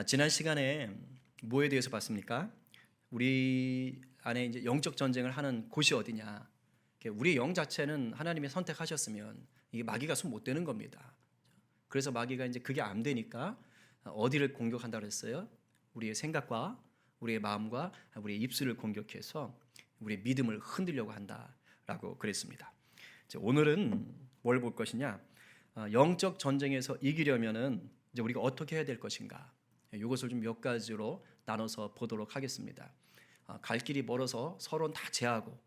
지난 시간에 뭐에 대해서 봤습니까? 우리 안에 이제 영적 전쟁을 하는 곳이 어디냐? 우리 영 자체는 하나님이 선택하셨으면 이게 마귀가 손 못 대는 겁니다. 그래서 마귀가 이제 그게 안 되니까 어디를 공격한다 그랬어요? 우리의 생각과 우리의 마음과 우리의 입술을 공격해서 우리의 믿음을 흔들려고 한다라고 그랬습니다. 오늘은 뭘 볼 것이냐? 영적 전쟁에서 이기려면은 이제 우리가 어떻게 해야 될 것인가? 이것을 좀 몇 가지로 나눠서 보도록 하겠습니다. 갈 길이 멀어서 서로는 다 제하고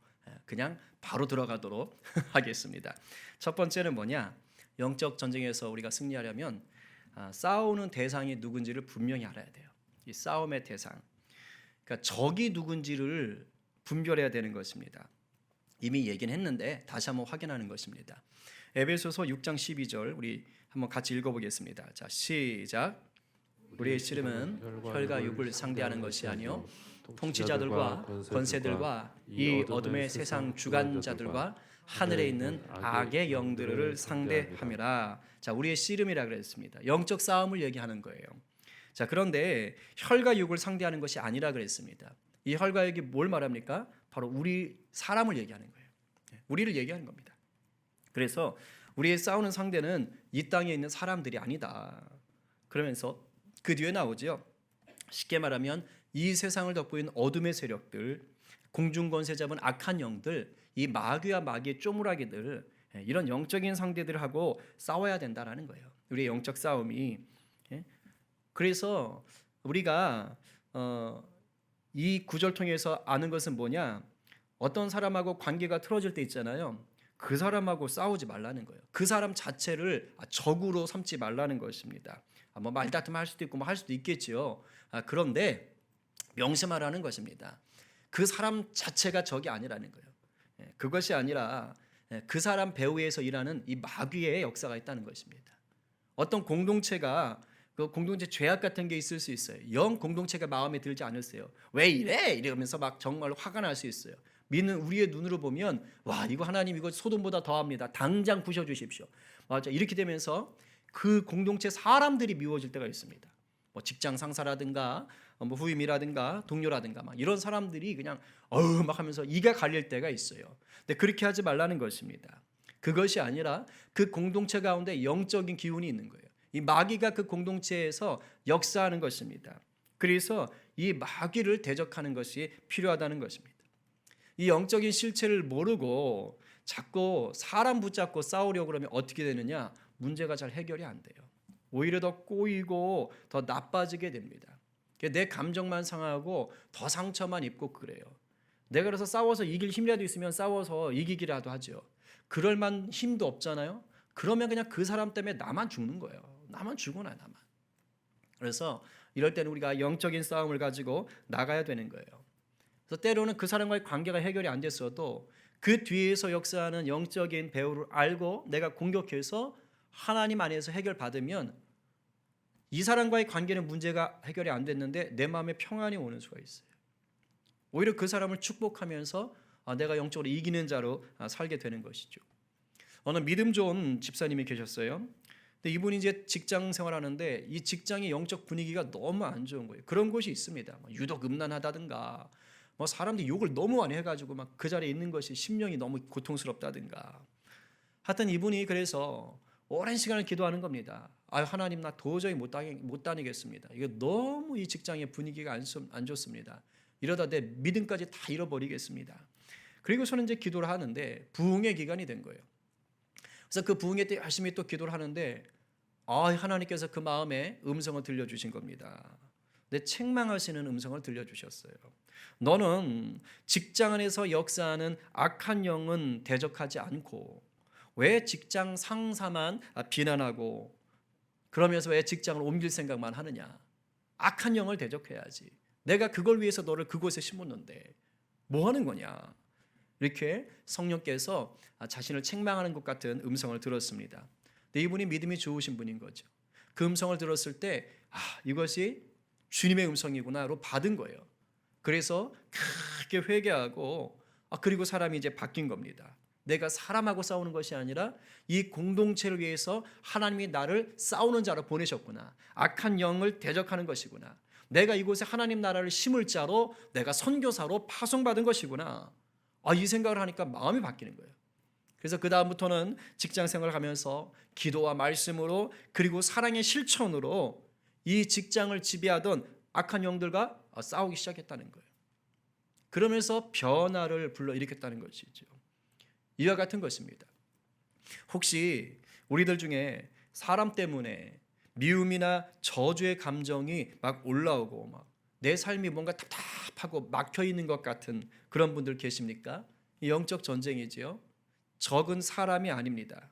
그냥 바로 들어가도록 하겠습니다. 첫 번째는 뭐냐? 영적 전쟁에서 우리가 승리하려면 싸우는 대상이 누군지를 분명히 알아야 돼요. 이 싸움의 대상, 그러니까 적이 누군지를 분별해야 되는 것입니다. 이미 얘기는 했는데 다시 한번 확인하는 것입니다. 에베소서 6장 12절 우리 한번 같이 읽어보겠습니다. 자, 시작. 우리의 씨름은 혈과 육을 상대하는 것이 아니요 통치자들과 권세들과 이 어둠의 세상 주관자들과 하늘에 있는 악의 영들을 상대함이라. 자, 우리의 씨름이라 그랬습니다. 영적 싸움을 얘기하는 거예요. 자, 그런데 혈과 육을 상대하는 것이 아니라 그랬습니다. 이 혈과 육이 뭘 말합니까? 바로 우리 사람을 얘기하는 거예요. 우리를 얘기하는 겁니다. 그래서 우리의 싸우는 상대는 이 땅에 있는 사람들이 아니다. 그러면서 그 뒤에 나오죠. 쉽게 말하면 이 세상을 덮고 있는 어둠의 세력들, 공중 권세 잡은 악한 영들, 이 마귀와 마귀의 쪼무라기들, 이런 영적인 상대들하고 싸워야 된다라는 거예요. 우리의 영적 싸움이. 그래서 우리가 이 구절 통해서 아는 것은 뭐냐? 어떤 사람하고 관계가 틀어질 때 있잖아요. 그 사람하고 싸우지 말라는 거예요. 그 사람 자체를 적으로 삼지 말라는 것입니다. 뭐 말다툼 할 수도 있고 뭐 할 수도 있겠지요. 그런데 명심하라는 것입니다. 그 사람 자체가 적이 아니라는 거예요. 그것이 아니라 그 사람 배후에서 일하는 이 마귀의 역사가 있다는 것입니다. 어떤 공동체가 그 공동체 죄악 같은 게 있을 수 있어요. 영 공동체가 마음에 들지 않으세요. 왜 이래? 이러면서 막 정말 화가 날 수 있어요. 믿는 우리의 눈으로 보면 와, 이거 하나님 이거 소돔보다 더합니다. 당장 부셔주십시오. 맞아, 이렇게 되면서 그 공동체 사람들이 미워질 때가 있습니다. 뭐 직장 상사라든가 뭐 후임이라든가 동료라든가 막 이런 사람들이 그냥 막 하면서 이가 갈릴 때가 있어요. 근데 그렇게 하지 말라는 것입니다. 그것이 아니라 그 공동체 가운데 영적인 기운이 있는 거예요. 이 마귀가 그 공동체에서 역사하는 것입니다. 그래서 이 마귀를 대적하는 것이 필요하다는 것입니다. 이 영적인 실체를 모르고 자꾸 사람 붙잡고 싸우려고 그러면 어떻게 되느냐? 문제가 잘 해결이 안 돼요. 오히려 더 꼬이고 더 나빠지게 됩니다. 내 감정만 상하고 더 상처만 입고 그래요. 내가 그래서 싸워서 이길 힘이라도 있으면 싸워서 이기기라도 하죠. 그럴 만 힘도 없잖아요. 그러면 그냥 그 사람 때문에 나만 죽는 거예요. 나만 죽어나 나만. 그래서 이럴 때는 우리가 영적인 싸움을 가지고 나가야 되는 거예요. 그래서 때로는 그 사람과의 관계가 해결이 안 됐어도 그 뒤에서 역사하는 영적인 배후를 알고 내가 공격해서 하나님 안에서 해결받으면 이 사람과의 관계는 문제가 해결이 안 됐는데 내 마음에 평안이 오는 수가 있어요. 오히려 그 사람을 축복하면서 내가 영적으로 이기는 자로 살게 되는 것이죠. 어느 믿음 좋은 집사님이 계셨어요. 근데 이분이 이제 직장 생활하는데 이 직장의 영적 분위기가 너무 안 좋은 거예요. 그런 곳이 있습니다. 유독 음란하다든가 뭐 사람들이 욕을 너무 많이 해가지고 막 그 자리에 있는 것이 심령이 너무 고통스럽다든가. 하여튼 이분이 그래서 오랜 시간을 기도하는 겁니다. 하나님 나 도저히 못 다니겠습니다. 이거 너무 이 직장의 분위기가 안 좋습니다. 이러다 내 믿음까지 다 잃어버리겠습니다. 그리고서는 이제 기도를 하는데 부흥의 기간이 된 거예요. 그래서 그 부흥회 때 열심히 또 기도를 하는데 하나님께서 그 마음에 음성을 들려주신 겁니다. 내 책망하시는 음성을 들려주셨어요. 너는 직장 안에서 역사하는 악한 영은 대적하지 않고 왜 직장 상사만 비난하고 그러면서 왜 직장을 옮길 생각만 하느냐? 악한 영을 대적해야지. 내가 그걸 위해서 너를 그곳에 심었는데 뭐 하는 거냐? 이렇게 성령께서 자신을 책망하는 것 같은 음성을 들었습니다. 근데 이분이 믿음이 좋으신 분인 거죠. 그 음성을 들었을 때 이것이 주님의 음성이구나로 받은 거예요. 그래서 크게 회개하고 그리고 사람이 이제 바뀐 겁니다. 내가 사람하고 싸우는 것이 아니라 이 공동체를 위해서 하나님이 나를 싸우는 자로 보내셨구나. 악한 영을 대적하는 것이구나. 내가 이곳에 하나님 나라를 심을 자로 내가 선교사로 파송받은 것이구나. 이 생각을 하니까 마음이 바뀌는 거예요. 그래서 그 다음부터는 직장 생활을 하면서 기도와 말씀으로 그리고 사랑의 실천으로 이 직장을 지배하던 악한 영들과 싸우기 시작했다는 거예요. 그러면서 변화를 불러일으켰다는 것이죠. 이와 같은 것입니다. 혹시 우리들 중에 사람 때문에 미움이나 저주의 감정이 막 올라오고 막 내 삶이 뭔가 답답하고 막혀 있는 것 같은 그런 분들 계십니까? 영적 전쟁이지요. 적은 사람이 아닙니다.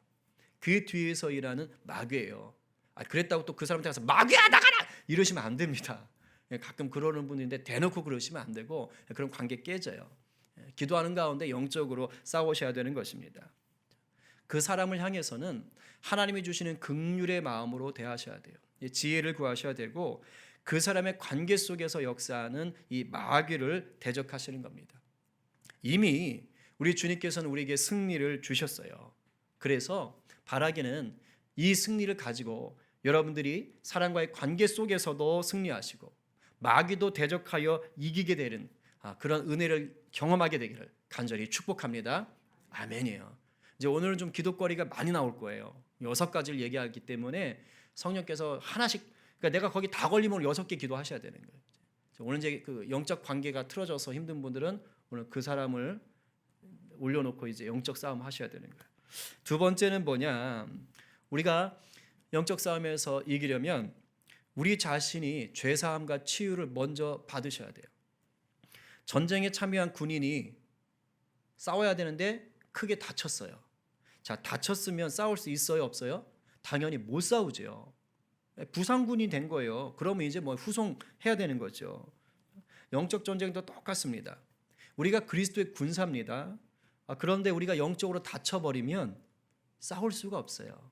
그 뒤에서 일하는 마귀예요. 그랬다고 또 그 사람한테 가서 마귀야 나가라 이러시면 안 됩니다. 가끔 그러는 분인데 대놓고 그러시면 안 되고 그런 관계 깨져요. 기도하는 가운데 영적으로 싸우셔야 되는 것입니다. 그 사람을 향해서는 하나님이 주시는 긍휼의 마음으로 대하셔야 돼요. 지혜를 구하셔야 되고 그 사람의 관계 속에서 역사하는 이 마귀를 대적하시는 겁니다. 이미 우리 주님께서는 우리에게 승리를 주셨어요. 그래서 바라기는 이 승리를 가지고 여러분들이 사람과의 관계 속에서도 승리하시고 마귀도 대적하여 이기게 되는 그런 은혜를 경험하게 되기를 간절히 축복합니다. 아멘이에요. 이제 오늘은 좀 기도거리가 많이 나올 거예요. 6가지를 얘기하기 때문에 성령께서 하나씩, 그러니까 내가 거기 다 걸리면 6개 기도하셔야 되는 거예요. 오늘 이제 그 영적 관계가 틀어져서 힘든 분들은 오늘 그 사람을 올려놓고 이제 영적 싸움 하셔야 되는 거예요. 두 번째는 뭐냐? 우리가 영적 싸움에서 이기려면 우리 자신이 죄사함과 치유를 먼저 받으셔야 돼요. 전쟁에 참여한 군인이 싸워야 되는데 크게 다쳤어요. 자, 다쳤으면 싸울 수 있어요, 없어요? 당연히 못 싸우죠. 부상군이 된 거예요. 그러면 이제 뭐 후송해야 되는 거죠. 영적 전쟁도 똑같습니다. 우리가 그리스도의 군사입니다. 그런데 우리가 영적으로 다쳐버리면 싸울 수가 없어요.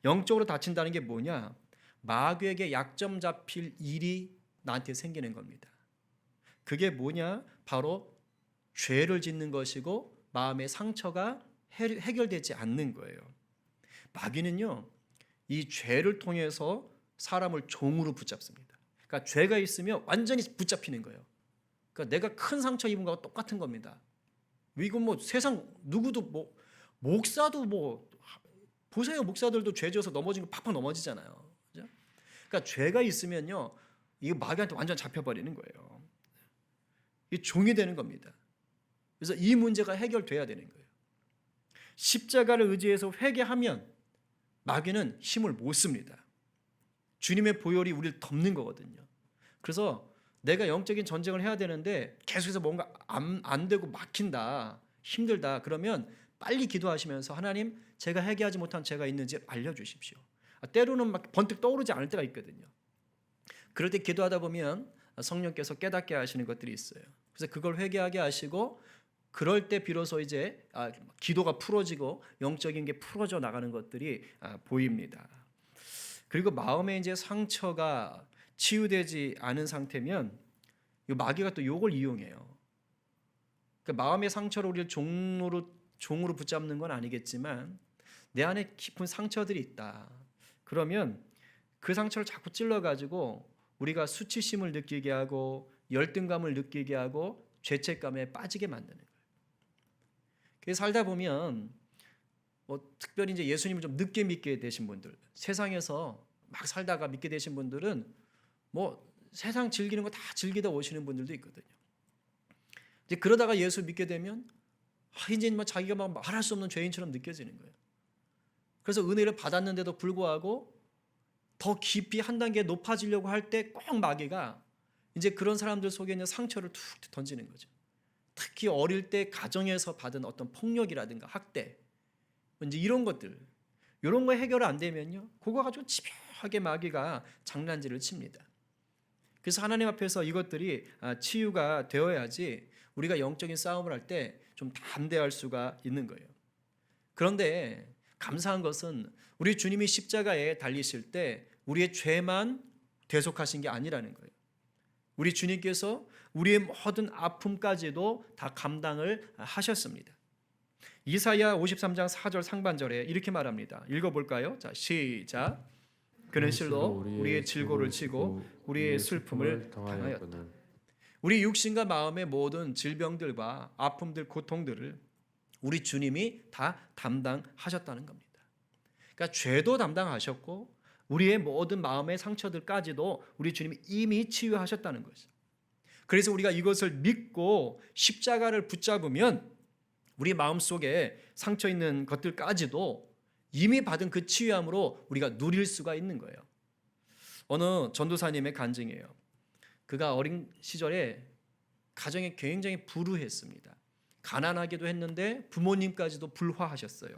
영적으로 다친다는 게 뭐냐? 마귀에게 약점 잡힐 일이 나한테 생기는 겁니다. 그게 뭐냐? 바로 죄를 짓는 것이고 마음의 상처가 해결되지 않는 거예요. 마귀는요, 이 죄를 통해서 사람을 종으로 붙잡습니다. 그러니까 죄가 있으면 완전히 붙잡히는 거예요. 그러니까 내가 큰 상처 입은 거와 똑같은 겁니다. 이건 뭐 세상 누구도 뭐 목사도 뭐 보세요. 목사들도 죄 지어서 넘어지는 거 팍팍 넘어지잖아요. 그죠? 그러니까 죄가 있으면요, 이거 마귀한테 완전 잡혀버리는 거예요. 이 종이 되는 겁니다. 그래서 이 문제가 해결돼야 되는 거예요. 십자가를 의지해서 회개하면 마귀는 힘을 못 씁니다. 주님의 보혈이 우리를 덮는 거거든요. 그래서 내가 영적인 전쟁을 해야 되는데 계속해서 뭔가 안 되고 막힌다, 힘들다, 그러면 빨리 기도하시면서 하나님, 제가 해결하지 못한 죄가 있는지 알려주십시오. 때로는 막 번뜩 떠오르지 않을 때가 있거든요. 그럴 때 기도하다 보면 성령께서 깨닫게 하시는 것들이 있어요. 그래서 그걸 회개하게 하시고 그럴 때 비로소 이제 기도가 풀어지고 영적인 게 풀어져 나가는 것들이 보입니다. 그리고 마음에 이제 상처가 치유되지 않은 상태면 이 마귀가 또 이걸 이용해요. 그러니까 마음의 상처를 우리를 종으로 붙잡는 건 아니겠지만 내 안에 깊은 상처들이 있다. 그러면 그 상처를 자꾸 찔러가지고 우리가 수치심을 느끼게 하고 열등감을 느끼게 하고 죄책감에 빠지게 만드는 거예요. 그래서 살다 보면 특별히 이제 예수님을 좀 늦게 믿게 되신 분들, 세상에서 막 살다가 믿게 되신 분들은 세상 즐기는 거 다 즐기다 오시는 분들도 있거든요. 이제 그러다가 예수 믿게 되면 이제 자기가 막 말할 수 없는 죄인처럼 느껴지는 거예요. 그래서 은혜를 받았는데도 불구하고 더 깊이 한 단계 높아지려고 할 때 꼭 마귀가 이제 그런 사람들 속에 있는 상처를 툭 던지는 거죠. 특히 어릴 때 가정에서 받은 어떤 폭력이라든가 학대, 이제 이런 것들, 이런 거 해결 안 되면요, 그거 가지고 집요하게 마귀가 장난질을 칩니다. 그래서 하나님 앞에서 이것들이 치유가 되어야지 우리가 영적인 싸움을 할 때 좀 담대할 수가 있는 거예요. 그런데 감사한 것은 우리 주님이 십자가에 달리실 때 우리의 죄만 대속하신 게 아니라는 거예요. 우리 주님께서 우리의 모든 아픔까지도 다 감당을 하셨습니다. 이사야 53장 4절 상반절에 이렇게 말합니다. 읽어볼까요? 자, 시작. 그는 실로 우리의 질고를 치고 우리의 슬픔을 당하였다. 우리 육신과 마음의 모든 질병들과 아픔들, 고통들을 우리 주님이 다 담당하셨다는 겁니다. 그러니까 죄도 담당하셨고 우리의 모든 마음의 상처들까지도 우리 주님이 이미 치유하셨다는 거죠. 그래서 우리가 이것을 믿고 십자가를 붙잡으면 우리 마음속에 상처 있는 것들까지도 이미 받은 그 치유함으로 우리가 누릴 수가 있는 거예요. 어느 전도사님의 간증이에요. 그가 어린 시절에 가정이 굉장히 불우했습니다. 가난하기도 했는데 부모님까지도 불화하셨어요.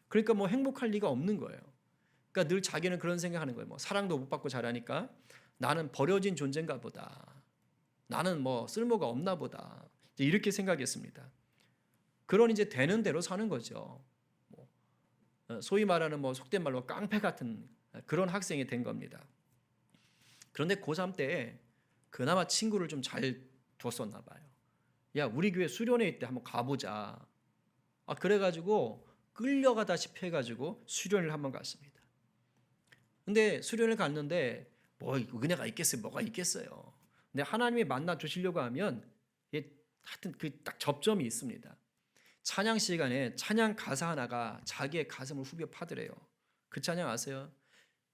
그러니까 뭐 행복할 리가 없는 거예요. 그러니까 늘 자기는 그런 생각하는 거예요. 뭐 사랑도 못 받고 자라니까 나는 버려진 존재인가 보다. 나는 뭐 쓸모가 없나 보다. 이렇게 생각했습니다. 그런 이제 되는 대로 사는 거죠. 뭐 소위 말하는 뭐 속된 말로 깡패 같은 그런 학생이 된 겁니다. 그런데 고3 때 그나마 친구를 좀 잘 뒀었나 봐요. 야, 우리 교회 수련회 있대 한번 가보자. 그래가지고 끌려가다시피 해가지고 수련을 한번 갔습니다. 근데 수련을 갔는데 뭐 은혜가 있겠어요? 뭐가 있겠어요? 근데 하나님이 만나 주시려고 하면 하여튼 그 딱 접점이 있습니다. 찬양 시간에 찬양 가사 하나가 자기의 가슴을 후벼 파더래요. 그 찬양 아세요?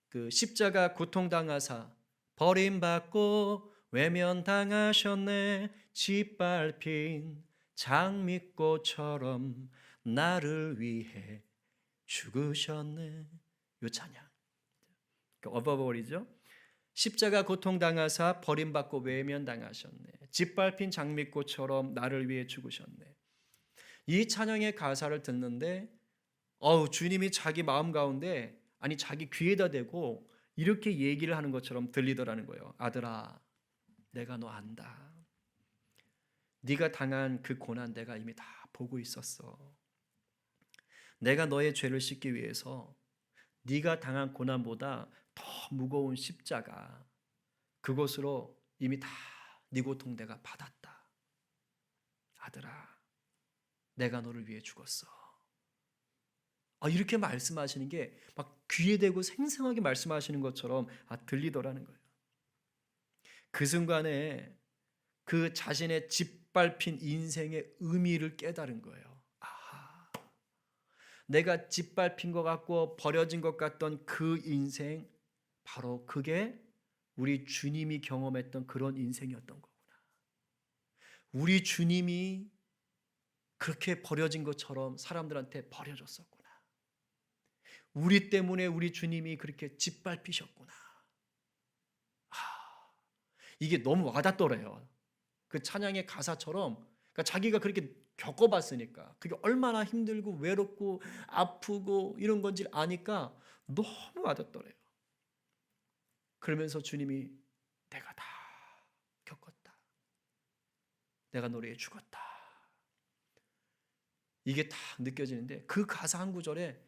그 십자가 고통당하사 버림받고 외면당하셨네 짓밟힌 장미꽃처럼 나를 위해 죽으셨네. 요 찬양 어버버리죠. 십자가 고통당하사 버림받고 외면당하셨네 짓밟힌 장미꽃처럼 나를 위해 죽으셨네. 이 찬양의 가사를 듣는데 주님이 자기 마음 가운데 아니 자기 귀에다 대고 이렇게 얘기를 하는 것처럼 들리더라는 거예요. 아들아, 내가 너 안다. 네가 당한 그 고난 내가 이미 다 보고 있었어. 내가 너의 죄를 씻기 위해서 네가 당한 고난보다 더 무거운 십자가 그것으로 이미 다 네 고통 내가 받았다. 아들아, 내가 너를 위해 죽었어. 이렇게 말씀하시는 게 막 귀에 대고 생생하게 말씀하시는 것처럼 들리더라는 거예요. 그 순간에 그 자신의 짓밟힌 인생의 의미를 깨달은 거예요. 내가 짓밟힌 것 같고 버려진 것 같던 그 인생, 바로 그게 우리 주님이 경험했던 그런 인생이었던 거구나. 우리 주님이 그렇게 버려진 것처럼 사람들한테 버려졌었구나. 우리 때문에 우리 주님이 그렇게 짓밟히셨구나. 이게 너무 와닿더래요. 그 찬양의 가사처럼 그러니까 자기가 그렇게 겪어봤으니까 그게 얼마나 힘들고 외롭고 아프고 이런 건지 아니까 너무 와닿더래요. 그러면서 주님이 내가 다 겪었다. 내가 너를 위해 죽었다. 이게 다 느껴지는데 그 가사 한 구절에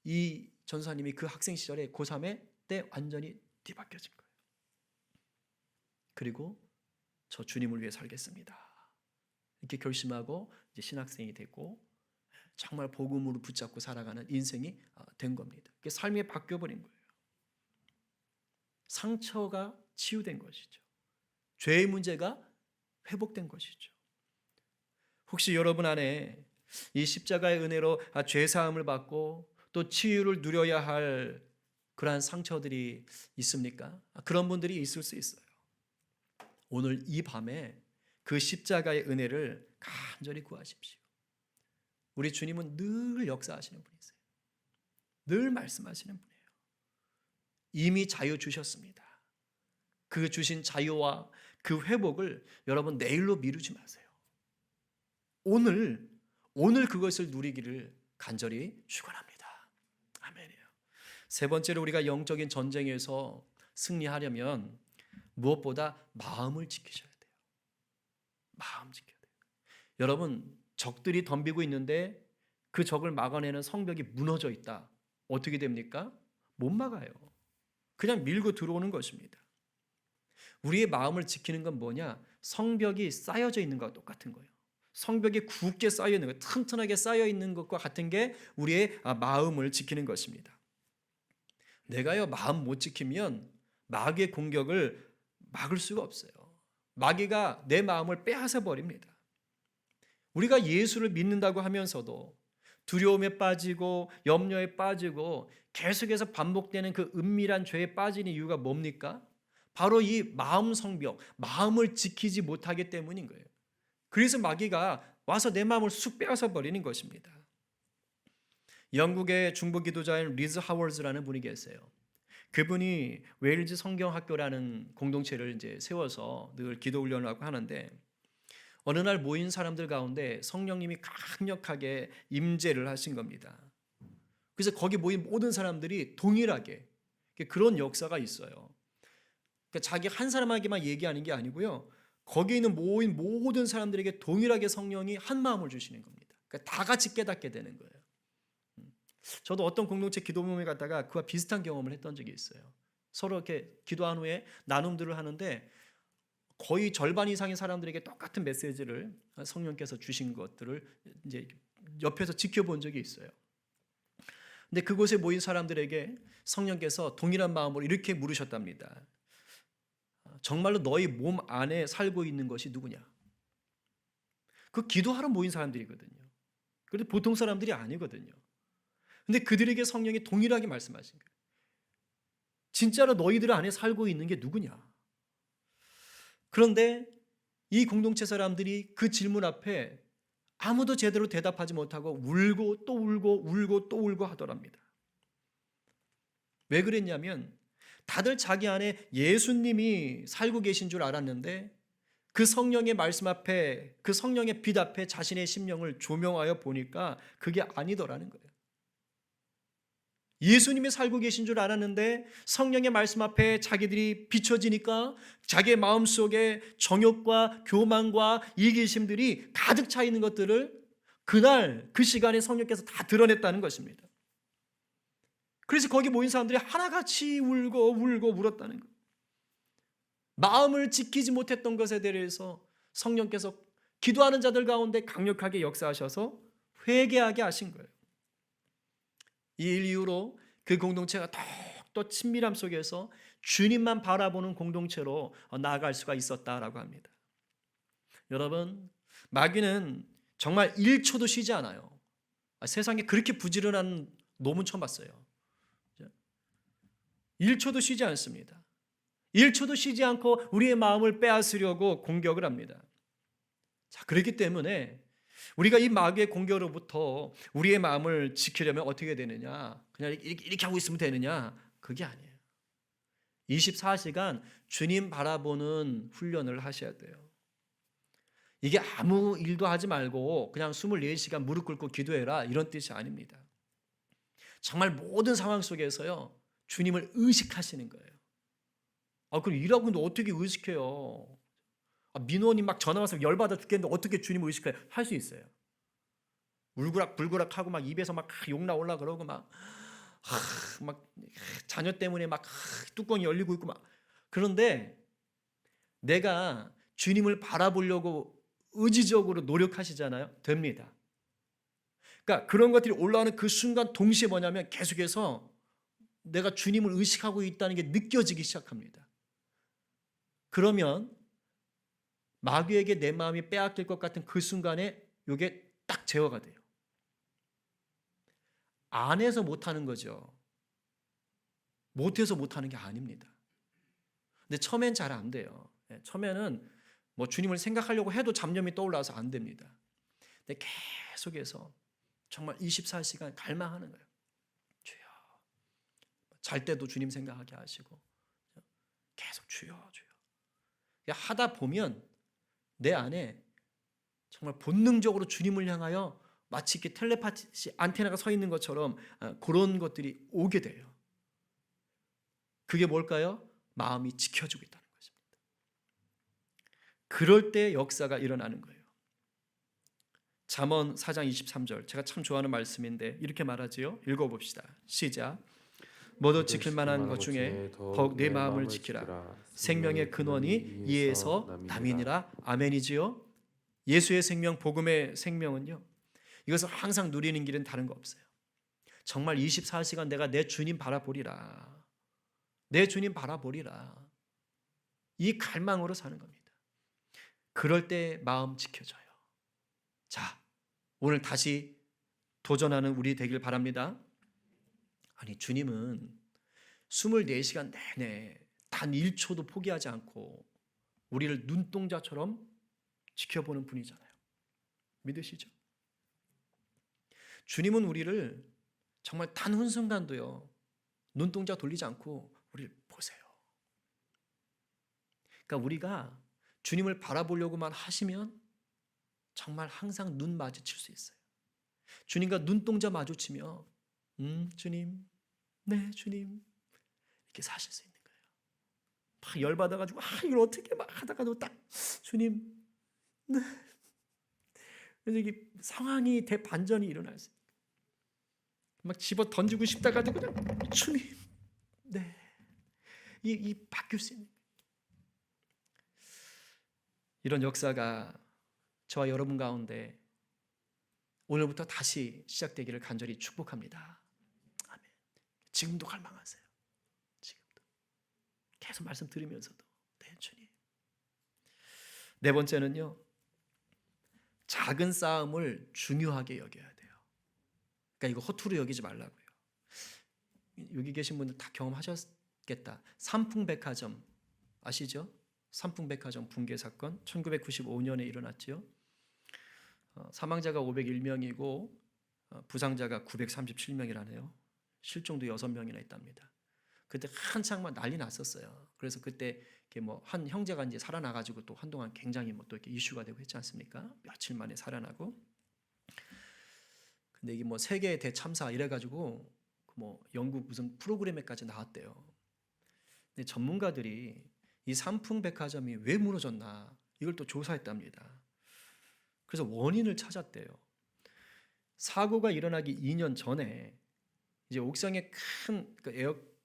이 전사님이 그 학생 시절에 고3에 때 완전히 뒤바뀌어진 거예요. 그리고 저 주님을 위해 살겠습니다. 이렇게 결심하고 이제 신학생이 됐고 정말 복음으로 붙잡고 살아가는 인생이 된 겁니다. 삶이 바뀌어버린 거예요. 상처가 치유된 것이죠. 죄의 문제가 회복된 것이죠. 혹시 여러분 안에 이 십자가의 은혜로 죄사함을 받고 또 치유를 누려야 할 그러한 상처들이 있습니까? 그런 분들이 있을 수 있어요. 오늘 이 밤에 그 십자가의 은혜를 간절히 구하십시오. 우리 주님은 늘 역사하시는 분이세요. 늘 말씀하시는 분이에요. 이미 자유 주셨습니다. 그 주신 자유와 그 회복을 여러분 내일로 미루지 마세요. 오늘 그것을 누리기를 간절히 축원합니다. 아멘이에요. 세 번째로 우리가 영적인 전쟁에서 승리하려면 무엇보다 마음을 지키셔야 돼요. 마음 지켜야 돼요. 여러분 적들이 덤비고 있는데 그 적을 막아내는 성벽이 무너져 있다. 어떻게 됩니까? 못 막아요. 그냥 밀고 들어오는 것입니다. 우리의 마음을 지키는 건 뭐냐? 성벽이 쌓여져 있는 것과 똑같은 거예요. 성벽이 굳게 쌓여 있는 것, 튼튼하게 쌓여 있는 것과 같은 게 우리의 마음을 지키는 것입니다. 내가요 마음 못 지키면 마귀의 공격을 막을 수가 없어요. 마귀가 내 마음을 빼앗아 버립니다. 우리가 예수를 믿는다고 하면서도 두려움에 빠지고 염려에 빠지고 계속해서 반복되는 그 은밀한 죄에 빠지는 이유가 뭡니까? 바로 이 마음 성벽, 마음을 지키지 못하기 때문인 거예요. 그래서 마귀가 와서 내 마음을 쑥 빼앗아 버리는 것입니다. 영국의 중보 기도자인 리즈 하워즈라는 분이 계세요. 그분이 웨일즈 성경학교라는 공동체를 이제 세워서 늘 기도 훈련을 하고 하는데 어느 날 모인 사람들 가운데 성령님이 강력하게 임재를 하신 겁니다. 그래서 거기 모인 모든 사람들이 동일하게 그런 역사가 있어요. 그러니까 자기 한 사람에게만 얘기하는 게 아니고요. 거기 있는 모인 모든 사람들에게 동일하게 성령이 한 마음을 주시는 겁니다. 그러니까 다 같이 깨닫게 되는 거예요. 저도 어떤 공동체 기도 모임에 갔다가 그와 비슷한 경험을 했던 적이 있어요. 서로 이렇게 기도한 후에 나눔들을 하는데 거의 절반 이상의 사람들에게 똑같은 메시지를 성령께서 주신 것들을 이제 옆에서 지켜본 적이 있어요. 근데 그곳에 모인 사람들에게 성령께서 동일한 마음으로 이렇게 물으셨답니다. 정말로 너희 몸 안에 살고 있는 것이 누구냐? 그 기도하러 모인 사람들이거든요. 그런데 보통 사람들이 아니거든요. 근데 그들에게 성령이 동일하게 말씀하신 거예요. 진짜로 너희들 안에 살고 있는 게 누구냐? 그런데 이 공동체 사람들이 그 질문 앞에 아무도 제대로 대답하지 못하고 울고 또 울고 울고 또 울고 하더랍니다. 왜 그랬냐면 다들 자기 안에 예수님이 살고 계신 줄 알았는데 그 성령의 말씀 앞에 그 성령의 빛 앞에 자신의 심령을 조명하여 보니까 그게 아니더라는 거예요. 예수님이 살고 계신 줄 알았는데 성령의 말씀 앞에 자기들이 비춰지니까 자기의 마음속에 정욕과 교만과 이기심들이 가득 차 있는 것들을 그날 그 시간에 성령께서 다 드러냈다는 것입니다. 그래서 거기 모인 사람들이 하나같이 울고 울었다는 거예요. 마음을 지키지 못했던 것에 대해서 성령께서 기도하는 자들 가운데 강력하게 역사하셔서 회개하게 하신 거예요. 이 일 이후로 그 공동체가 더욱더 친밀함 속에서 주님만 바라보는 공동체로 나아갈 수가 있었다라고 합니다. 여러분, 마귀는 정말 1초도 쉬지 않아요. 세상에 그렇게 부지런한 놈은 처음 봤어요. 1초도 쉬지 않습니다. 1초도 쉬지 않고 우리의 마음을 빼앗으려고 공격을 합니다. 자, 그렇기 때문에 우리가 이 마귀의 공격으로부터 우리의 마음을 지키려면 어떻게 되느냐? 그냥 이렇게 하고 있으면 되느냐? 그게 아니에요. 24시간 주님 바라보는 훈련을 하셔야 돼요. 이게 아무 일도 하지 말고 그냥 24시간 무릎 꿇고 기도해라 이런 뜻이 아닙니다. 정말 모든 상황 속에서요. 주님을 의식하시는 거예요. 그럼 일하고 있는데 어떻게 의식해요? 민원이 막 전화 와서 열받아 죽겠는데 어떻게 주님을 의식해요? 할 수 있어요. 울그락불그락하고 막 입에서 막 욕 나올라 그러고 막 자녀 때문에 막 뚜껑이 열리고 있고 막 그런데 내가 주님을 바라보려고 의지적으로 노력하시잖아요. 됩니다. 그러니까 그런 것들이 올라오는 그 순간 동시에 뭐냐면 계속해서 내가 주님을 의식하고 있다는 게 느껴지기 시작합니다. 그러면 마귀에게 내 마음이 빼앗길 것 같은 그 순간에 이게 딱 제어가 돼요. 안 해서 못하는 거죠. 못해서 못하는 게 아닙니다. 근데 처음엔 잘 안 돼요. 처음에는 뭐 주님을 생각하려고 해도 잡념이 떠올라서 안 됩니다. 근데 계속해서 정말 24시간 갈망하는 거예요. 주여. 잘 때도 주님 생각하게 하시고 계속 주여 주여. 하다 보면 내 안에 정말 본능적으로 주님을 향하여 마치 이렇게 텔레파시 안테나가 서 있는 것처럼 그런 것들이 오게 돼요. 그게 뭘까요? 마음이 지켜주고 있다는 것입니다. 그럴 때 역사가 일어나는 거예요. 잠언 4장 23절 제가 참 좋아하는 말씀인데 이렇게 말하지요. 읽어봅시다. 시작. 모두 지킬 만한 것 중에 더욱 내 마음을 지키라. 생명의 근원이 이에서 남이니라. 아멘이지요. 예수의 생명, 복음의 생명은요, 이것을 항상 누리는 길은 다른 거 없어요. 정말 24시간 내가 내 주님 바라보리라. 내 주님 바라보리라. 이 갈망으로 사는 겁니다. 그럴 때 마음 지켜져요. 자, 오늘 다시 도전하는 우리 되길 바랍니다. 아니, 주님은 24시간 내내 단 1초도 포기하지 않고 우리를 눈동자처럼 지켜보는 분이잖아요. 믿으시죠? 주님은 우리를 정말 단 한순간도요, 눈동자 돌리지 않고 우리를 보세요. 그러니까 우리가 주님을 바라보려고만 하시면 정말 항상 눈 마주칠 수 있어요. 주님과 눈동자 마주치며 주님, 네 주님, 이렇게 사실 수 있는 거예요. 막 열받아가지고 이걸 어떻게 막 하다가도 딱 주님, 네. 그래서 이게 상황이 대반전이 일어날 수 있어요. 막 집어 던지고 싶다가도 그냥 주님, 네, 이 바뀔 수 있는 이런 역사가 저와 여러분 가운데 오늘부터 다시 시작되기를 간절히 축복합니다. 아멘. 지금도 갈망하세요. 지금도 계속 말씀 들으면서도 네 주님. 네 번째는요, 작은 싸움을 중요하게 여겨야 돼요. 그러니까 이거 허투루 여기지 말라고요. 여기 계신 분들 다 경험하셨겠다. 삼풍백화점 아시죠? 삼풍백화점 붕괴 사건 1995년에 일어났죠. 사망자가 501명이고 부상자가 937명이라네요. 실종도 6명이나 있답니다. 그때 한창 막 난리 났었어요. 그래서 그때 뭐 한 형제가 이제 살아나가지고 또 한동안 굉장히 뭐 또 이렇게 이슈가 되고 했지 않습니까? 며칠 만에 살아나고. 근데 이게 뭐 세계 대참사 이래가지고 뭐 영국 무슨 프로그램에까지 나왔대요. 근데 전문가들이 이 삼풍백화점이 왜 무너졌나 이걸 또 조사했답니다. 그래서 원인을 찾았대요. 사고가 일어나기 2년 전에 이제 옥상에 큰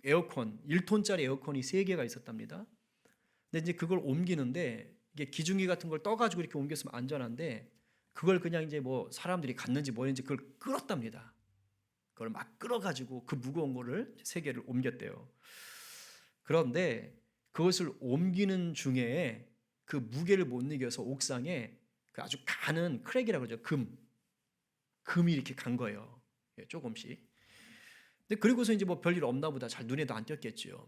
에어컨 1톤짜리 에어컨이 3개가 있었답니다. 근데 이제 그걸 옮기는데 이게 기중기 같은 걸 떠가지고 이렇게 옮겼으면 안전한데 그걸 그냥 이제 뭐 사람들이 갔는지 뭐였는지 그걸 끌었답니다. 그걸 막 끌어가지고 그 무거운 거를 3개를 옮겼대요. 그런데 그것을 옮기는 중에 그 무게를 못 이겨서 옥상에 그 아주 가는 크랙이라고 그러죠. 금이 이렇게 간 거예요. 조금씩. 근데 그리고서 이제 뭐 별일 없나 보다. 잘 눈에도 안 띄었겠지요.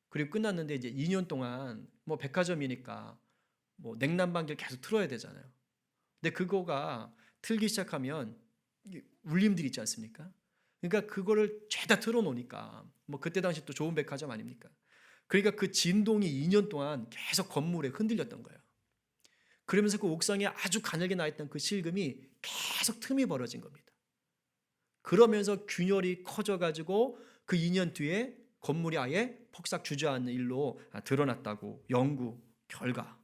그리고 끝났는데 이제 2년 동안 뭐 백화점이니까 뭐 냉난방기를 계속 틀어야 되잖아요. 근데 그거가 틀기 시작하면 울림들이 있지 않습니까? 그러니까 그거를 죄다 틀어놓으니까 뭐 그때 당시 또 좋은 백화점 아닙니까? 그러니까 그 진동이 2년 동안 계속 건물에 흔들렸던 거예요. 그러면서 그 옥상에 아주 가늘게 나 있던 그 실금이 계속 틈이 벌어진 겁니다. 그러면서 균열이 커져가지고 그 2년 뒤에 건물이 아예 폭삭 주저앉는 일로 드러났다고 연구 결과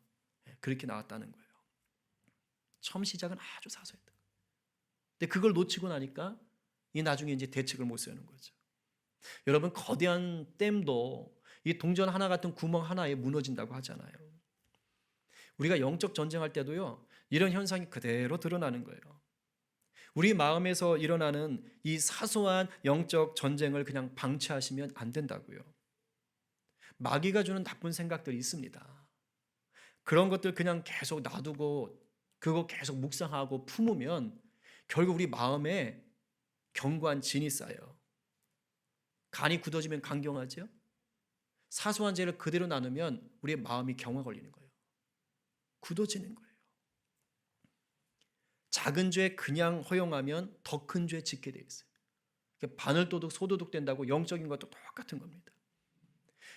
그렇게 나왔다는 거예요. 처음 시작은 아주 사소했다. 근데 그걸 놓치고 나니까 이 나중에 이제 대책을 못 세우는 거죠. 여러분 거대한 댐도 이 동전 하나 같은 구멍 하나에 무너진다고 하잖아요. 우리가 영적 전쟁할 때도요, 이런 현상이 그대로 드러나는 거예요. 우리 마음에서 일어나는 이 사소한 영적 전쟁을 그냥 방치하시면 안 된다고요. 마귀가 주는 나쁜 생각들이 있습니다. 그런 것들 그냥 계속 놔두고 그거 계속 묵상하고 품으면 결국 우리 마음에 견고한 진이 쌓여요. 간이 굳어지면 간경하죠. 사소한 죄를 그대로 나누면 우리의 마음이 경화 걸리는 거예요. 굳어지는 거예요. 작은 죄 그냥 허용하면 더 큰 죄 짓게 돼 있어요. 바늘도둑, 소도둑 된다고 영적인 것도 똑같은 겁니다.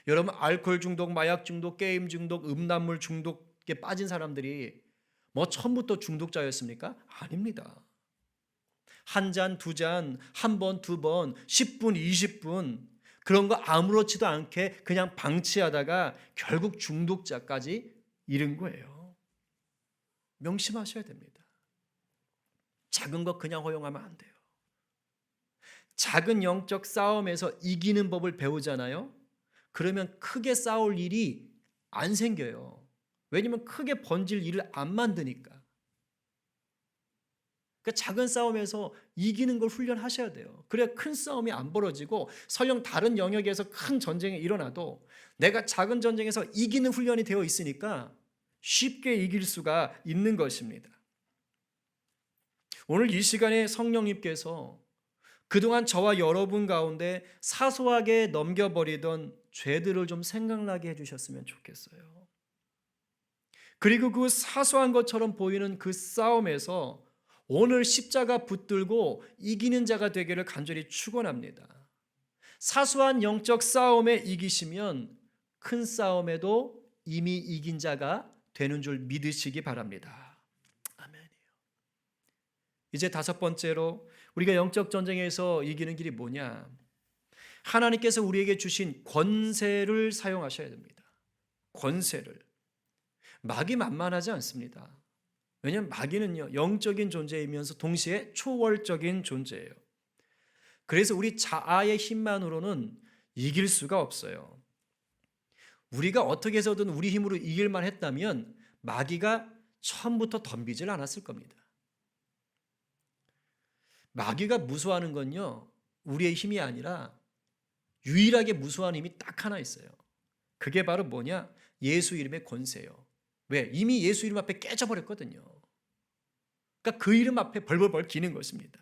여러분 알코올 중독, 마약 중독, 게임 중독, 음란물 중독에 빠진 사람들이 뭐 처음부터 중독자였습니까? 아닙니다. 한 잔, 두 잔, 한 번, 두 번, 10분, 20분 그런 거 아무렇지도 않게 그냥 방치하다가 결국 중독자까지 이른 거예요. 명심하셔야 됩니다. 작은 거 그냥 허용하면 안 돼요. 작은 영적 싸움에서 이기는 법을 배우잖아요. 그러면 크게 싸울 일이 안 생겨요. 왜냐면 크게 번질 일을 안 만드니까. 그 작은 싸움에서 이기는 걸 훈련하셔야 돼요. 그래야 큰 싸움이 안 벌어지고 설령 다른 영역에서 큰 전쟁이 일어나도 내가 작은 전쟁에서 이기는 훈련이 되어 있으니까 쉽게 이길 수가 있는 것입니다. 오늘 이 시간에 성령님께서 그동안 저와 여러분 가운데 사소하게 넘겨버리던 죄들을 좀 생각나게 해주셨으면 좋겠어요. 그리고 그 사소한 것처럼 보이는 그 싸움에서 오늘 십자가 붙들고 이기는 자가 되기를 간절히 축원합니다. 사소한 영적 싸움에 이기시면 큰 싸움에도 이미 이긴 자가 되는 줄 믿으시기 바랍니다. 아멘이요. 이제 다섯 번째로 우리가 영적 전쟁에서 이기는 길이 뭐냐? 하나님께서 우리에게 주신 권세를 사용하셔야 됩니다. 권세를. 마귀 만만하지 않습니다. 왜냐하면 마귀는요, 영적인 존재이면서 동시에 초월적인 존재예요. 그래서 우리 자아의 힘만으로는 이길 수가 없어요. 우리가 어떻게 해서든 우리 힘으로 이길만 했다면 마귀가 처음부터 덤비질 않았을 겁니다. 마귀가 무서워하는 건요, 우리의 힘이 아니라 유일하게 무서워하는 힘이 딱 하나 있어요. 그게 바로 뭐냐? 예수 이름의 권세요. 왜? 이미 예수 이름 앞에 깨져버렸거든요. 그러니까 그 이름 앞에 벌벌벌 기는 것입니다.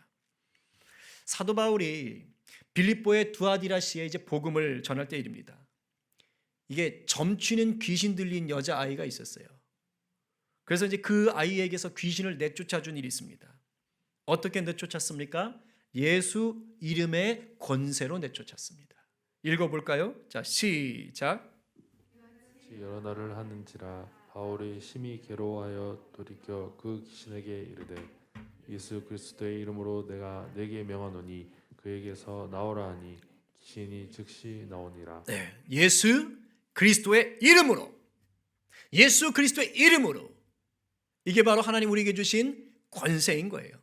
사도 바울이 빌립보의 두아디라시에 이제 복음을 전할 때 일입니다. 이게 점치는 귀신 들린 여자아이가 있었어요. 그래서 이제 그 아이에게서 귀신을 내쫓아 준 일이 있습니다. 어떻게 내쫓았습니까? 예수 이름의 권세로 내쫓았습니다. 읽어볼까요? 자, 시작. 여러 날을 하는지라 바울이 심히 괴로워하여 돌이켜 그 귀신에게 이르되 예수 그리스도의 이름으로 내가 내게 명하노니 그에게서 나오라 하니 귀신이 즉시 나오니라. 네, 예수 그리스도의 이름으로, 예수 그리스도의 이름으로. 이게 바로 하나님 우리에게 주신 권세인 거예요.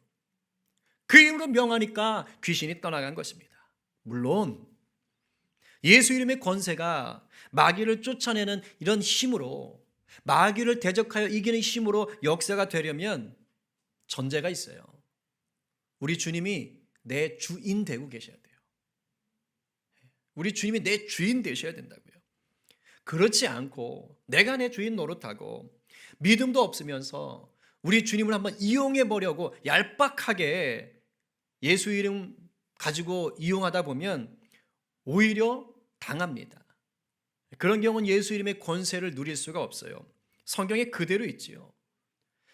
그 이름으로 명하니까 귀신이 떠나간 것입니다. 물론 예수 이름의 권세가 마귀를 쫓아내는 이런 힘으로, 마귀를 대적하여 이기는 힘으로 역사가 되려면 전제가 있어요. 우리 주님이 내 주인 되고 계셔야 돼요. 우리 주님이 내 주인 되셔야 된다고요. 그렇지 않고 내가 내 주인 노릇하고 믿음도 없으면서 우리 주님을 한번 이용해 보려고 얄팍하게 예수 이름 가지고 이용하다 보면 오히려 당합니다. 그런 경우는 예수 이름의 권세를 누릴 수가 없어요. 성경에 그대로 있지요.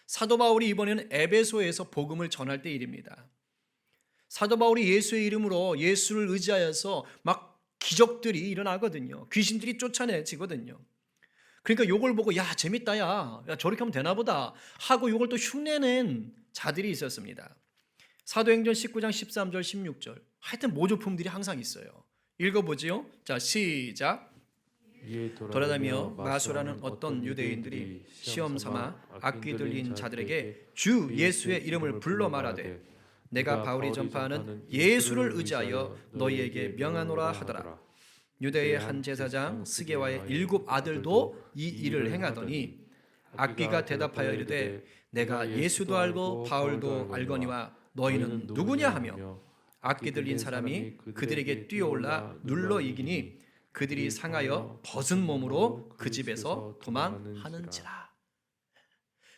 사도 바울이 이번에는 에베소에서 복음을 전할 때 일입니다. 사도 바울이 예수의 이름으로 예수를 의지하여서 막 기적들이 일어나거든요. 귀신들이 쫓아내지거든요. 그러니까 요걸 보고 야 재밌다 야 저렇게 하면 되나 보다 하고 요걸 또 흉내낸 자들이 있었습니다. 사도행전 19장 13절 16절 하여튼 모조품들이 항상 있어요. 읽어보지요. 자, 시작. 돌아다니며 마술하는 어떤 유대인들이 시험 삼아 악귀 들린 자들에게 주 예수의 이름을 불러 말하되 내가 바울이 전파하는 예수를 의지하여 너희에게 명하노라 하더라. 유대의 한 제사장 스게와의 7 아들도 이 일을 행하더니 악귀가 대답하여 이르되 내가 예수도 알고 바울도 알거니와 너희는 누구냐 하며 악귀 들린 사람이 그들에게 뛰어올라 눌러 이기니 그들이 상하여 벗은 몸으로 그 집에서 도망하는지라.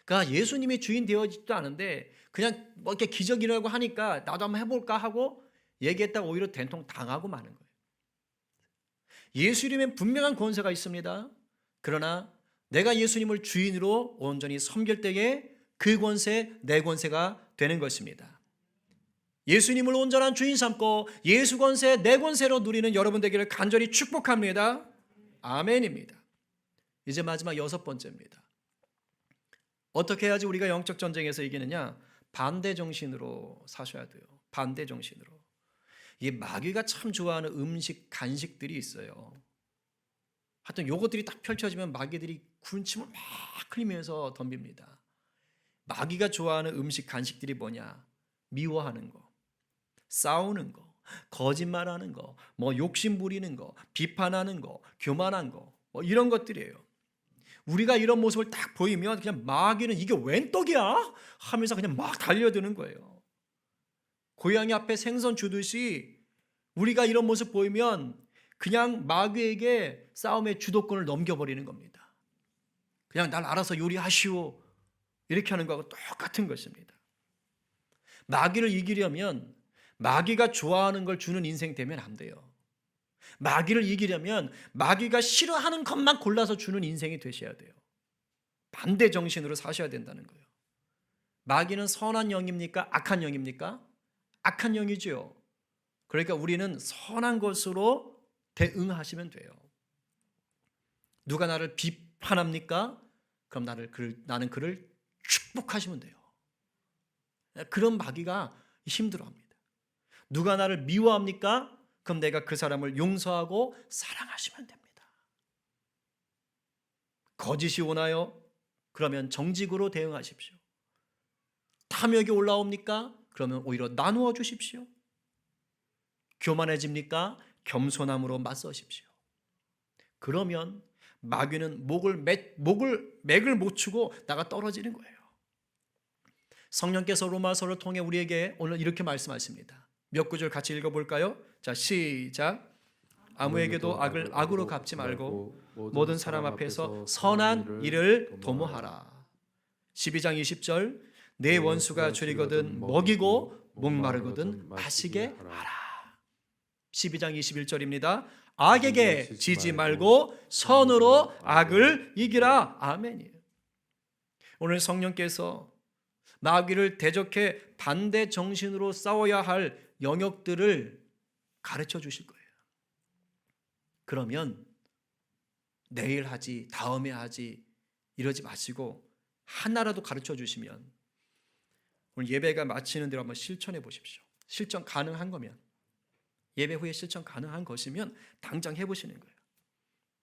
그러니까 예수님이 주인 되어지도 않은데 그냥 뭐 이렇게 기적이라고 하니까 나도 한번 해볼까 하고 얘기했다가 오히려 된통 당하고 마는 거예요. 예수 이름엔 분명한 권세가 있습니다. 그러나 내가 예수님을 주인으로 온전히 섬길 때에 그 권세, 내 권세가 되는 것입니다. 예수님을 온전한 주인 삼고 예수 권세, 내 권세로 누리는 여러분 되기를 간절히 축복합니다. 아멘입니다. 이제 마지막 6번째입니다. 어떻게 해야지 우리가 영적 전쟁에서 이기느냐? 반대 정신으로 사셔야 돼요. 반대 정신으로. 이 마귀가 참 좋아하는 음식, 간식들이 있어요. 하여튼 요것들이 딱 펼쳐지면 마귀들이 군침을 막 흘리면서 덤빕니다. 마귀가 좋아하는 음식, 간식들이 뭐냐? 미워하는 거, 싸우는 거, 거짓말하는 거, 뭐 욕심 부리는 거, 비판하는 거, 교만한 거, 뭐 이런 것들이에요. 우리가 이런 모습을 딱 보이면 그냥 마귀는 이게 웬 떡이야? 하면서 그냥 막 달려드는 거예요. 고양이 앞에 생선 주듯이 우리가 이런 모습 보이면 그냥 마귀에게 싸움의 주도권을 넘겨버리는 겁니다. 그냥 날 알아서 요리하시오 이렇게 하는 거하고 똑같은 것입니다. 마귀를 이기려면 마귀가 좋아하는 걸 주는 인생 되면 안 돼요. 마귀를 이기려면 마귀가 싫어하는 것만 골라서 주는 인생이 되셔야 돼요. 반대 정신으로 사셔야 된다는 거예요. 마귀는 선한 영입니까? 악한 영입니까? 악한 영이죠. 그러니까 우리는 선한 것으로 대응하시면 돼요. 누가 나를 비판합니까? 그럼 나는 그를 축복하시면 돼요. 그런 마귀가 힘들어합니다. 누가 나를 미워합니까? 그럼 내가 그 사람을 용서하고 사랑하시면 됩니다. 거짓이 오나요? 그러면 정직으로 대응하십시오. 탐욕이 올라옵니까? 그러면 오히려 나누어 주십시오. 교만해집니까? 겸손함으로 맞서십시오. 그러면 마귀는 맥을 못 추고 나가 떨어지는 거예요. 성령께서 로마서를 통해 우리에게 오늘 이렇게 말씀하십니다. 몇 구절 같이 읽어볼까요? 자, 시작. 아무에게도 악을 악으로 갚지 말고 모든 사람 앞에서 선한 일을 도모하라. 12장 20절. 내 원수가 줄이거든 먹이고 목마르거든 마시게 하라. 12장 21절입니다. 악에게 지지 말고 선으로 악을 이기라. 아멘이에요. 오늘 성령께서 마귀를 대적해 반대 정신으로 싸워야 할 영역들을 가르쳐 주실 거예요. 그러면 내일 하지, 다음에 하지 이러지 마시고 하나라도 가르쳐 주시면 오늘 예배가 마치는 대로 한번 실천해 보십시오. 실천 가능한 거면, 예배 후에 실천 가능한 것이면 당장 해보시는 거예요.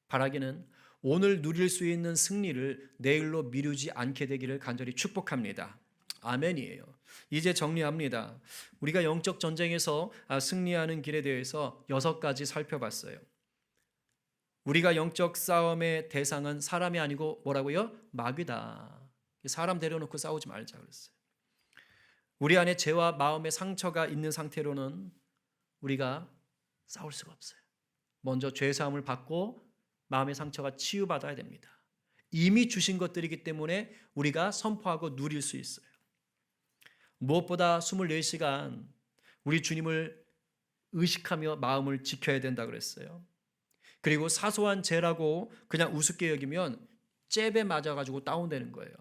바라기는 오늘 누릴 수 있는 승리를 내일로 미루지 않게 되기를 간절히 축복합니다. 아멘이에요. 이제 정리합니다. 우리가 영적 전쟁에서 승리하는 길에 대해서 6가지 살펴봤어요. 우리가 영적 싸움의 대상은 사람이 아니고 뭐라고요? 마귀다. 사람 데려놓고 싸우지 말자 그랬어요. 우리 안에 죄와 마음의 상처가 있는 상태로는 우리가 싸울 수가 없어요. 먼저 죄 사함을 받고 마음의 상처가 치유받아야 됩니다. 이미 주신 것들이기 때문에 우리가 선포하고 누릴 수 있어요. 무엇보다 24시간 우리 주님을 의식하며 마음을 지켜야 된다 그랬어요. 그리고 사소한 죄라고 그냥 우습게 여기면 잽에 맞아가지고 다운되는 거예요.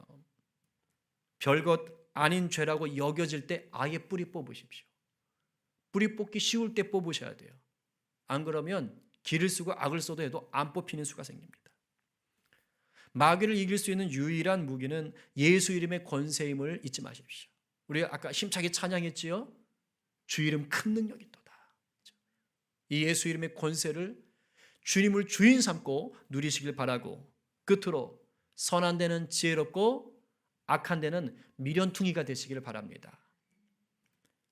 별것 아닌 죄라고 여겨질 때 아예 뿌리 뽑으십시오. 뿌리 뽑기 쉬울 때 뽑으셔야 돼요. 안 그러면 기를 쓰고 악을 써도 해도 안 뽑히는 수가 생깁니다. 마귀를 이길 수 있는 유일한 무기는 예수 이름의 권세임을 잊지 마십시오. 우리 아까 힘차게 찬양했지요? 주 이름 큰 능력이 있도다. 이 예수 이름의 권세를 주님을 주인 삼고 누리시길 바라고, 끝으로 선한 데는 지혜롭고 악한 데는 미련퉁이가 되시기를 바랍니다.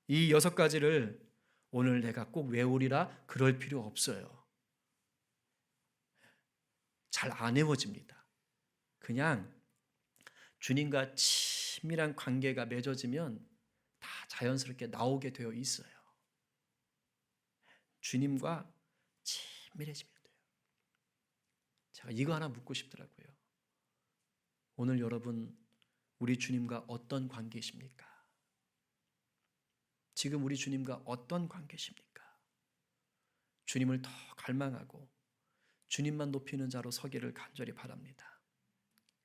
이 6가지를 오늘 내가 꼭 외우리라 그럴 필요 없어요. 잘 안 외워집니다. 그냥 주님과 친밀한 관계가 맺어지면 다 자연스럽게 나오게 되어 있어요. 주님과 친밀해지면 돼요. 제가 이거 하나 묻고 싶더라고요. 오늘 여러분 우리 주님과 어떤 관계이십니까? 지금 우리 주님과 어떤 관계십니까? 주님을 더 갈망하고 주님만 높이는 자로 서기를 간절히 바랍니다.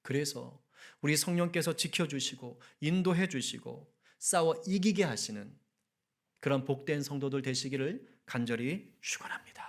그래서 우리 성령께서 지켜주시고 인도해 주시고 싸워 이기게 하시는 그런 복된 성도들 되시기를 간절히 축원합니다.